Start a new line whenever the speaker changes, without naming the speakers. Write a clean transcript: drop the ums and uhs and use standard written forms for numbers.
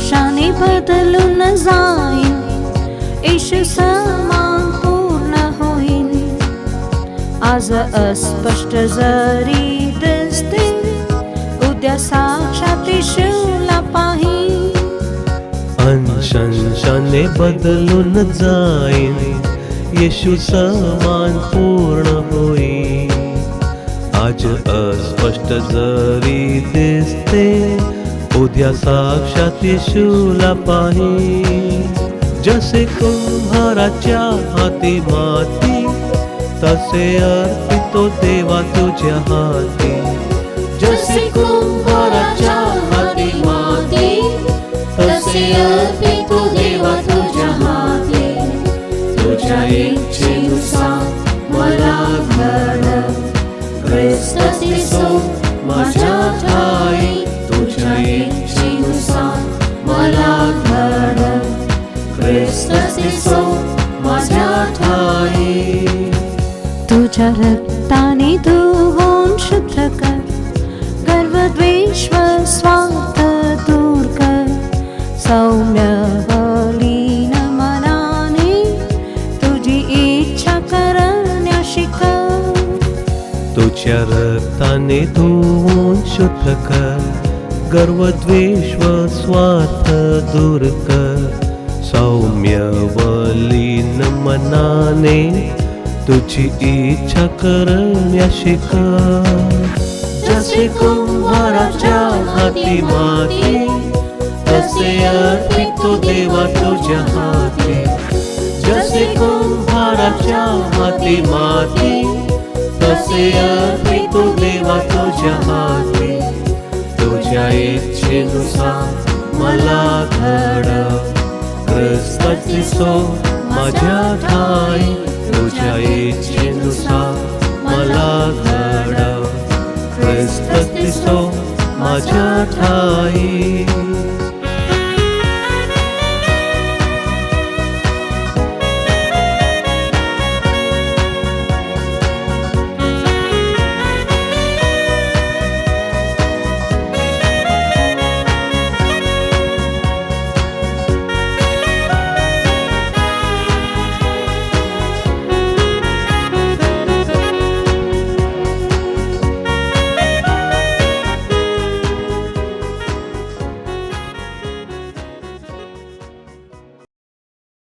क्षणी बदलून जाईन, येशू समान पूर्ण होईन. आज अस्पष्ट जरी दिसते, उद्या साक्षात येशूला पाहीन.
अंशांशाने बदलून जाईन, येशू समान पूर्ण होईल. आज अस्पष्ट जरी दिसते, उद्या साक्षात येशूला पाहीन. जसे कुंभाराच्या हाती माती, तसे अर्पितो देवा तुझ्या हाती.
जसे कुंभाराच्या हाती माती, तसे अर्पितो देवा तुझ्या हाती. तुझ्या इच्छेनुसार मला घडव, ख्रिस्त येशू माझ्या ठाई. तुझ्या इच्छेनुसार मला घडव, ख्रिस्त येशू माझ्या ठाई. तुझ्या रक्ताने धुवून शुद्ध कर, गर्व द्वेष व स्वार्थ दूर कर. सौम्य बलीन मनाने तुझी इच्छा करण्याशी कर.
तुझ्या रक्ताने धुवून शुद्ध कर, गर्व द्वेष व स्वार्थ दूर कर. सौम्य बलीन मनाने तुझी इच्छा करण्याशी कर.
जसे कुंभाराच्या हाती माती,
तसे अर्पितो देवा तुझ्या हाती. जसे कुंभाराच्या हाती माती, तसे अर्पितो देवा तुझ्या हाती. तुझ्या इच्छेनुसार मला घडव, ख्रिस्त येशू माझ्या ठाई. तुझ्या इच्छेनुसार मला घडव, ख्रिस्त येशू माझ्या ठाई.